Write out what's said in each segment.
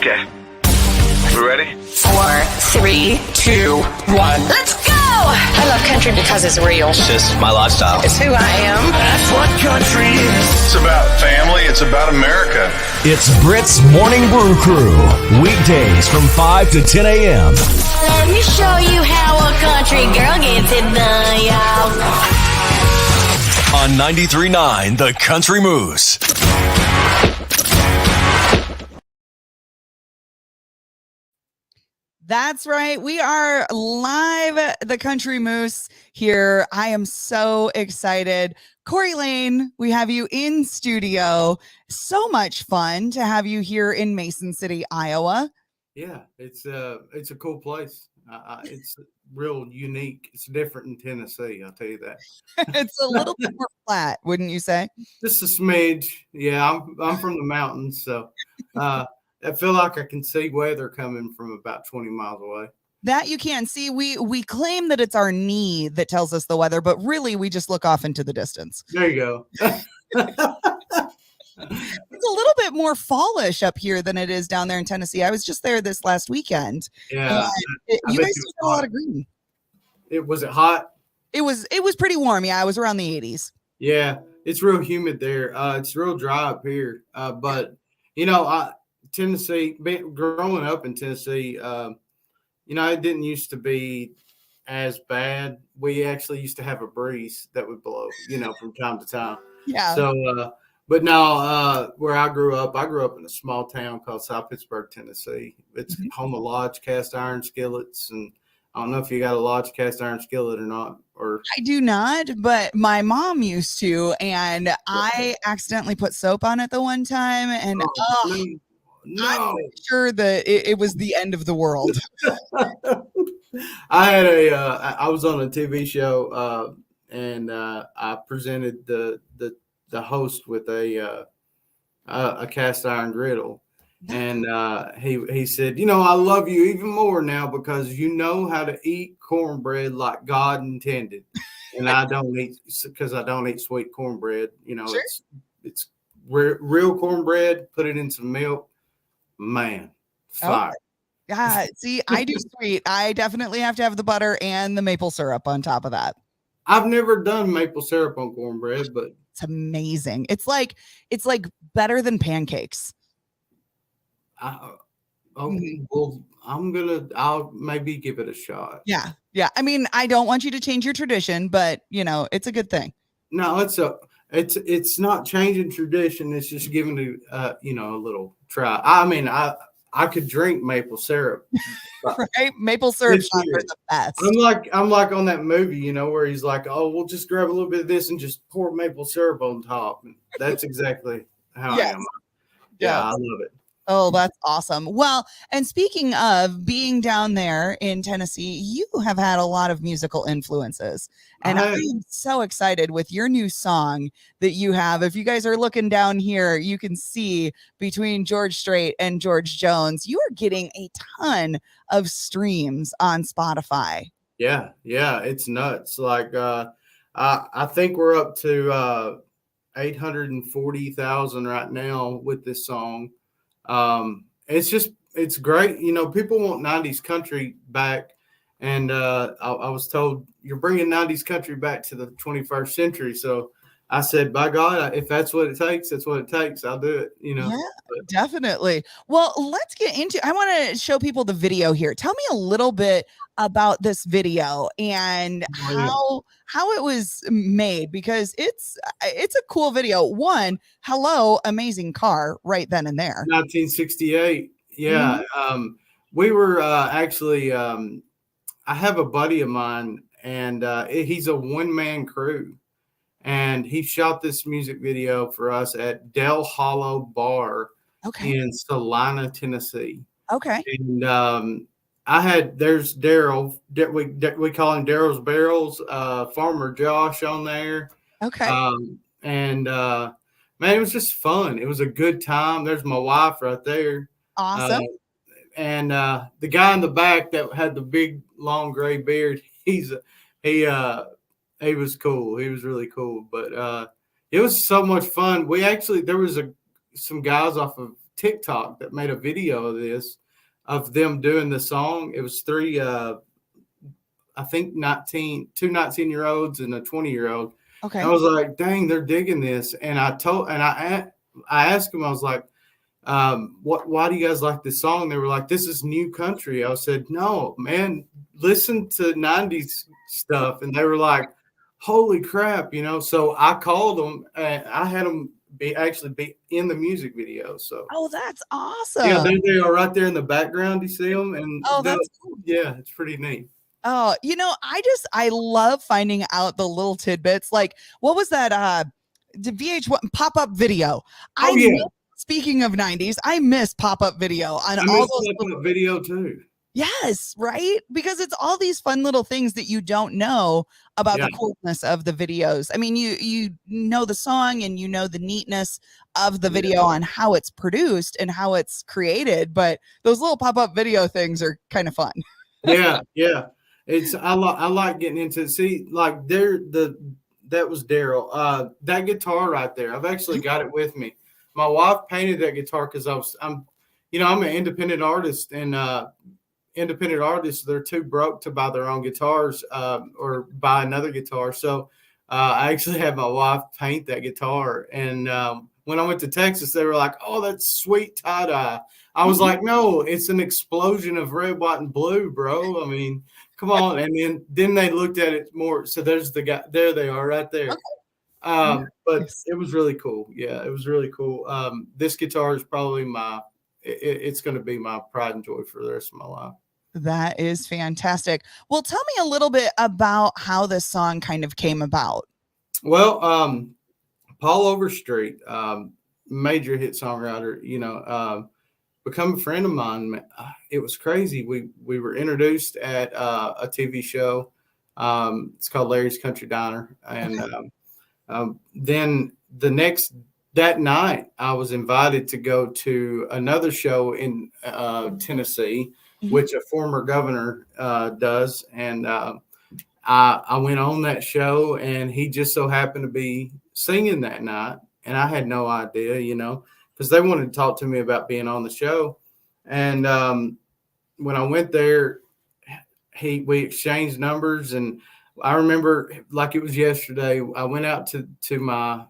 Okay. We ready? 4, 3, 2, 1. Let's go! I love country because it's real. It's just my lifestyle. It's who I am. That's what country is. It's about family. It's about America. It's Britt's Morning Brew Crew. Weekdays from 5 to 10 a.m. Let me show you how a country girl gets it done, y'all. On 93.9 The Country Moose. That's right. We are live at the Country Moose here. I am so excited. Corey Layne, we have you in studio. So much fun to have you here in Mason City, Iowa. Yeah, it's a cool place. It's real unique. It's different in Tennessee, I'll tell you that. It's a little bit more flat, wouldn't you say? Just a smidge. Yeah, I'm from the mountains, so I feel like I can see weather coming from about 20 miles away. That you can see. We claim that it's our knee that tells us the weather, but really we just look off into the distance. There you go. It's a little bit more fallish up here than it is down there in Tennessee. I was just there this last weekend. Yeah. You guys still got a lot of green. Was it hot? It was pretty warm. Yeah, it was around the 80s. Yeah, it's real humid there. It's real dry up here. But Tennessee, growing up in Tennessee, it didn't used to be as bad. We actually used to have a breeze that would blow, from time to time. Yeah. So, but now where I grew up in a small town called South Pittsburgh, Tennessee. It's home of Lodge cast iron skillets. And I don't know if you got a Lodge cast iron skillet or not. Or I do not, but my mom used to, and I accidentally put soap on it the one time, and no. I'm sure that it was the end of the world. I was on a TV show and I presented the host with a cast iron griddle, and he said, I love you even more now because you know how to eat cornbread like God intended, and I don't eat sweet cornbread. Sure. It's real cornbread. Put it in some milk. Man, fire. Yeah, see, I do sweet. I definitely have to have the butter and the maple syrup on top of that. I've never done maple syrup on cornbread, but it's amazing. It's like better than pancakes. Well, I'll maybe give it a shot. Yeah. I mean, I don't want you to change your tradition, but it's a good thing. No, it's not changing tradition. It's just giving it, a little try. I mean, I could drink maple syrup. Right? Maple syrup shots are the best. I'm like on that movie, where he's like, oh, we'll just grab a little bit of this and just pour maple syrup on top. And that's exactly how I am. Yeah, I love it. Oh, that's awesome. Well, and speaking of being down there in Tennessee, you have had a lot of musical influences. And I'm so excited with your new song that you have. If you guys are looking down here, you can see between George Strait and George Jones, you are getting a ton of streams on Spotify. Yeah, it's nuts. Like I think we're up to 840,000 right now with this song. It's great. People want 90s country back. And I was told you're bringing 90s country back to the 21st century. So I said, by God, if that's what it takes, that's what it takes. I'll do it, Yeah, definitely. Well, let's get into, I want to show people the video here. Tell me a little bit about this video and how it was made, because it's a cool video. One, hello, amazing car right then and there. 1968. Yeah. We were actually, I have a buddy of mine, and he's a one-man crew. And he shot this music video for us at Del Hollow Bar in Salina, Tennessee. Okay. And there's Daryl. We call him Daryl's Barrels. Farmer Josh on there. Okay. Man, it was just fun. It was a good time. There's my wife right there. Awesome. And the guy in the back that had the big long gray beard, he was cool. He was really cool. But it was so much fun. There was some guys off of TikTok that made a video of this, of them doing the song. It was three, I think 19-year-olds and a 20-year-old. Okay. I was like, dang, they're digging this. And I asked them, I was like, why do you guys like this song? They were like, this is new country. I said, no, man, listen to 90s stuff. And they were like, holy crap, So I called them and I had them be in the music video. So Oh, that's awesome. yeah, there they are right there in the background. You see them? And That's cool. Yeah, it's pretty neat. Oh, I love finding out the little tidbits. Like, what was that? The VH1 pop-up video. Speaking of 90s, I miss pop-up video on all those pop-up video too. Yes, right? Because it's all these fun little things that you don't know about the coolness of the videos. I mean, you know the song and you know the neatness of the video on how it's produced and how it's created, but those little pop-up video things are kind of fun. Yeah. I like getting into it. See, like that was Daryl. That guitar right there, I've actually got it with me. My wife painted that guitar because I'm an independent artist, and independent artists, they're too broke to buy their own guitars or buy another guitar. So I actually had my wife paint that guitar. And when I went to Texas, they were like, oh, that's sweet tie-dye. I was like, no, it's an explosion of red, white, and blue, bro. I mean, come on. And then they looked at it more. So there's the guy. There they are right there. Okay. But it was really cool. Yeah, it was really cool. This guitar is probably it's going to be my pride and joy for the rest of my life. That is fantastic. Well, tell me a little bit about how this song kind of came about. Well, Paul Overstreet, major hit songwriter, become a friend of mine. It was crazy. We were introduced at a TV show. It's called Larry's Country Diner. And then that night, I was invited to go to another show in Tennessee, which a former governor does. And I went on that show, and he just so happened to be singing that night. And I had no idea, because they wanted to talk to me about being on the show. And when I went there, we exchanged numbers. And I remember like it was yesterday, I went out to my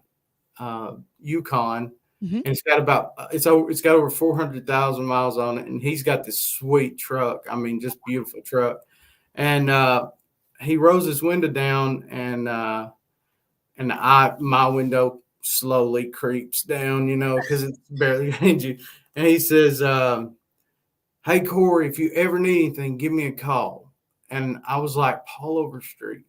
Yukon. And it's got over 400,000 miles on it, and he's got this sweet truck. I mean, just beautiful truck. And he rolls his window down, and my window slowly creeps down, because it's barely changing. And he says, "Hey Corey, if you ever need anything, give me a call." And I was like, Paul Overstreet.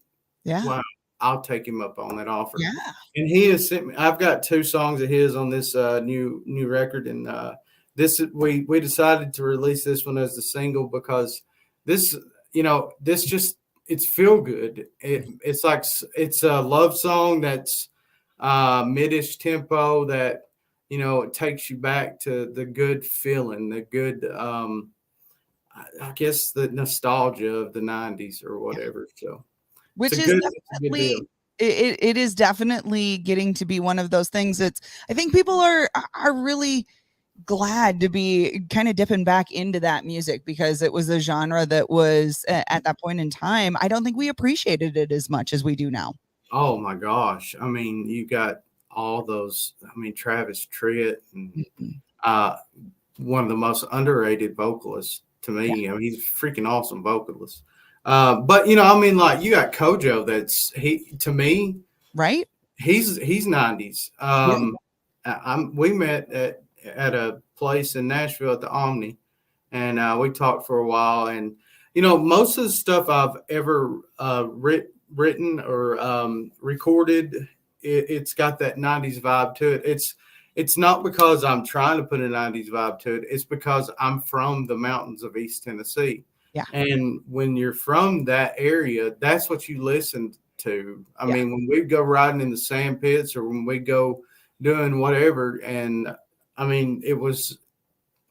Yeah. Wow. I'll take him up on that offer. Yeah. And he has sent me, I've got 2 songs of his on this new record. And we decided to release this one as the single because this it's feel good. It's a love song that's mid-ish tempo that, it takes you back to the good feeling, the good, I guess the nostalgia of the 90s or whatever. So. Which is definitely it is definitely getting to be one of those things that's I think people are really glad to be kind of dipping back into that music because it was a genre that was at that point in time. I don't think we appreciated it as much as we do now. Oh my gosh. I mean, you got all those, Travis Tritt and one of the most underrated vocalists to me. Yeah. He's a freaking awesome vocalist. But you got Kojo. To me, right? He's 90s. We met at a place in Nashville at the Omni, and we talked for a while. And most of the stuff I've ever written or recorded, it's got that 90s vibe to it. It's not because I'm trying to put a 90s vibe to it. It's because I'm from the mountains of East Tennessee. Yeah. And when you're from that area, that's what you listen to. I mean, when we go riding in the sand pits or when we go doing whatever, and it was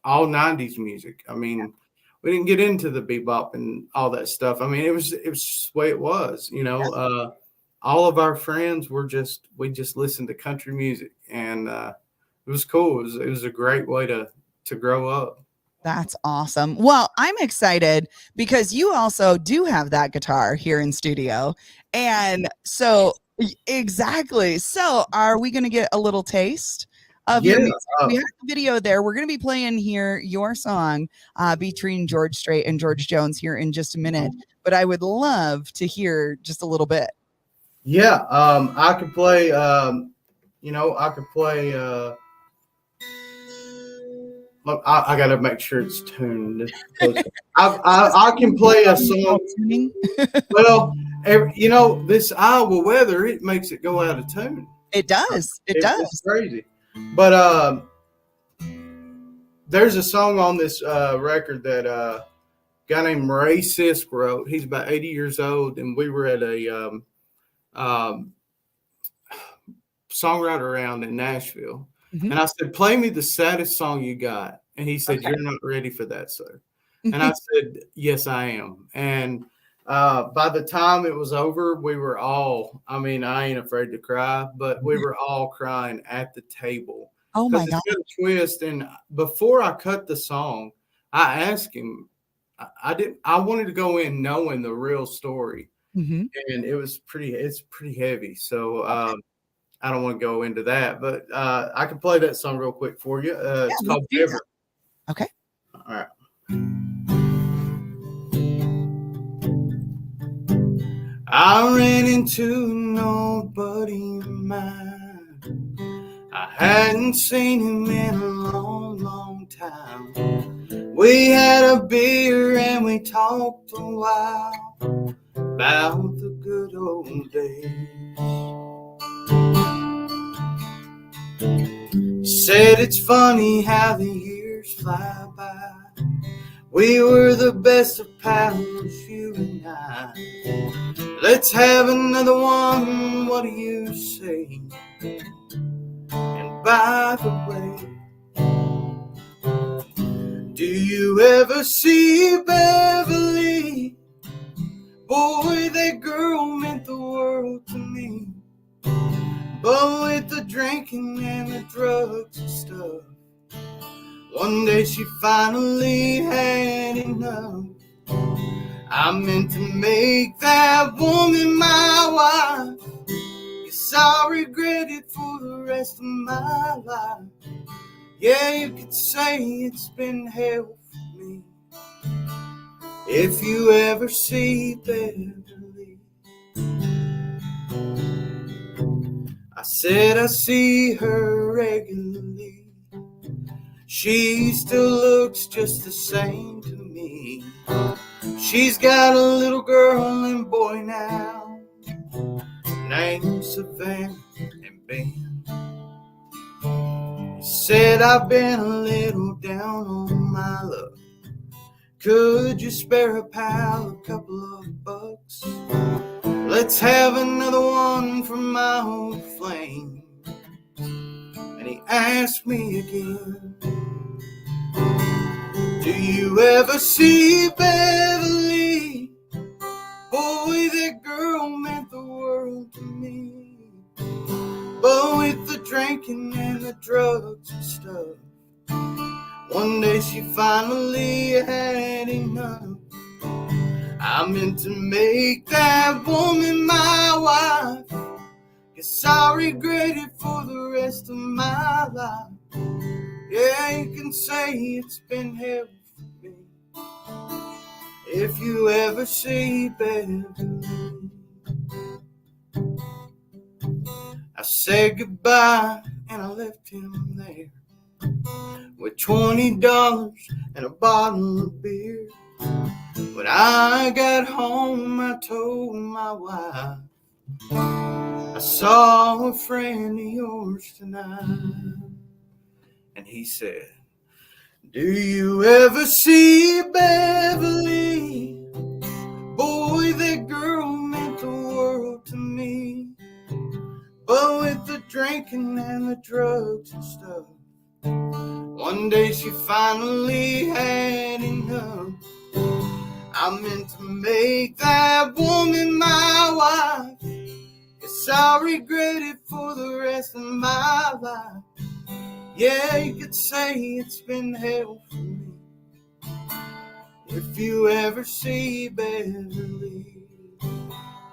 all 90s music. We didn't get into the bebop and all that stuff. It was just the way it was, all of our friends we just listened to country music, and it was cool. It was a great way to to grow up. That's awesome. Well, I'm excited because you also do have that guitar here in studio. And so, exactly. So, are we going to get a little taste of your music? We have the video there. We're going to be playing here your song between George Strait and George Jones here in just a minute. But I would love to hear just a little bit. Yeah, I could play, I could play. Look, I got to make sure it's tuned. I can play a song. Well, this Iowa weather, it makes it go out of tune. It does. It does. It's crazy. But there's a song on this record that a guy named Ray Sisk wrote. He's about 80 years old, and we were at a songwriter round in Nashville. Mm-hmm. And I said, play me the saddest song you got. And he said, You're not ready for that, sir. And I said, yes, I am. And by the time it was over, we were all, I ain't afraid to cry, but we were all crying at the table. Oh, my God. It's got a twist. And before I cut the song, I asked him, I wanted to go in knowing the real story. Mm-hmm. And it's pretty heavy. So, I don't want to go into that, but I can play that song real quick for you. It's called Ever. Okay. All right. I ran into nobody of mine. I hadn't seen him in a long, long time. We had a beer and we talked a while about the good old days. Said it's funny how the years fly by. We were the best of pals, you and I. Let's have another one, what do you say? And by the way, do you ever see Beverly? Boy, that girl meant the world to me. But with the drinking and the drugs and stuff, one day she finally had enough. I meant to make that woman my wife. Guess I'll regret it for the rest of my life. Yeah, you could say it's been hell for me. If you ever see Beverly, I said I see her regularly. She still looks just the same to me. She's got a little girl and boy now, named Savannah and Ben. He said I've been a little down on my luck. Could you spare a pal a couple of bucks? Let's have another one from my old flame. And he asked me again, do you ever see Beverly? Boy, that girl meant the world to me. But with the drinking and the drugs and stuff, one day she finally had enough. I meant to make that woman my wife. Guess I'll regret it for the rest of my life. Yeah, you can say it's been hell for me. If you ever see Beverly. I said goodbye and I left him there with $20 and a bottle of beer. When I got home, I told my wife, I saw a friend of yours tonight. And he said, do you ever see Beverly? Boy, that girl meant the world to me. But with the drinking and the drugs and stuff, one day she finally had enough. I meant to make that woman my wife. Guess I'll regret it for the rest of my life. Yeah, you could say it's been hell for me. If you ever see Beverly,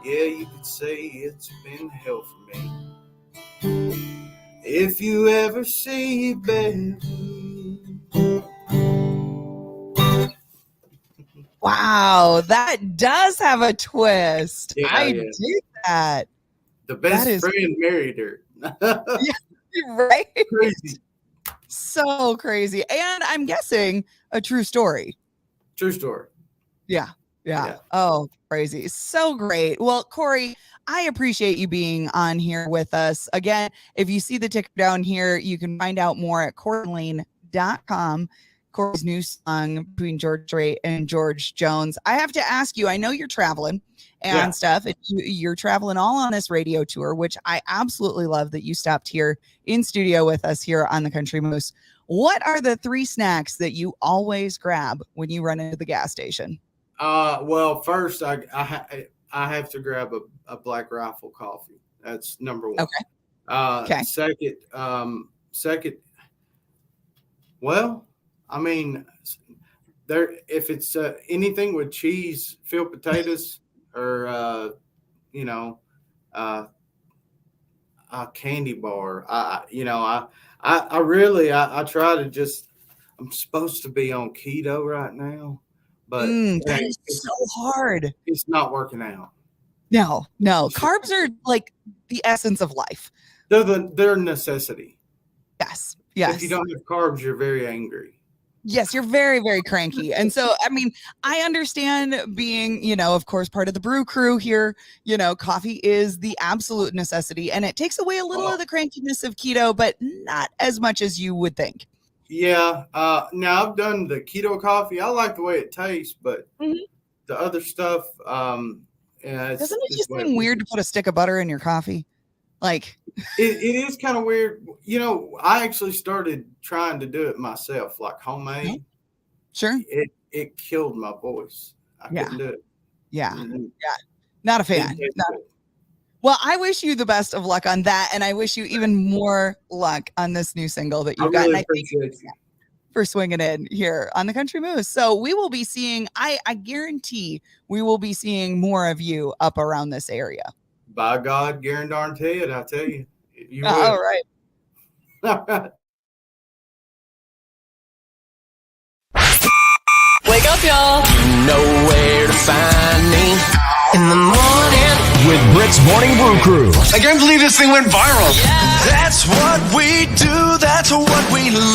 yeah, you could say it's been hell for me. If you ever see Beverly. Wow, that does have a twist. Yeah, I yeah. dig that. The best That is- friend married her. Right? Crazy. So crazy. And I'm guessing a true story. True story. Yeah. Oh, crazy. So great. Well, Corey, I appreciate you being on here with us. Again, if you see the ticker down here, you can find out more at CoreyLayne.com. Corey's new song between George Strait and George Jones. I have to ask you, I know you're traveling and stuff. And you're traveling all on this radio tour, which I absolutely love that you stopped here in studio with us here on the Country Moose. What are the 3 snacks that you always grab when you run into the gas station? Well, first I have to grab a Black Rifle coffee. That's number one. Okay. Second, well, I mean, if it's anything with cheese, filled potatoes, or a candy bar. I really try to just. I'm supposed to be on keto right now, but that is so hard. It's not working out. No. Carbs are like the essence of life. They're a necessity. Yes. If you don't have carbs, you're very angry. Yes, you're very, very cranky. And so, I mean, I understand being, of course, part of the brew crew here, coffee is the absolute necessity and it takes away a little of the crankiness of keto, but not as much as you would think. Yeah. Now I've done the keto coffee. I like the way it tastes, but the other stuff, doesn't it just seem weird to put a stick of butter in your coffee? Like it is kind of weird. I actually started trying to do it myself, like homemade. Sure. It killed my voice. I couldn't do it. Yeah. Not a fan. Well, I wish you the best of luck on that. And I wish you even more luck on this new single that you've got. Really appreciate you for swinging in here on the Country Moose. So we will be seeing, I guarantee we will be seeing more of you up around this area. By God, guaranteed it, I tell you. You all right. Wake up, y'all. You know where to find me In the morning. with Britt's Morning Brew Crew. I can't believe this thing went viral. Yeah. That's what we do. That's what we love.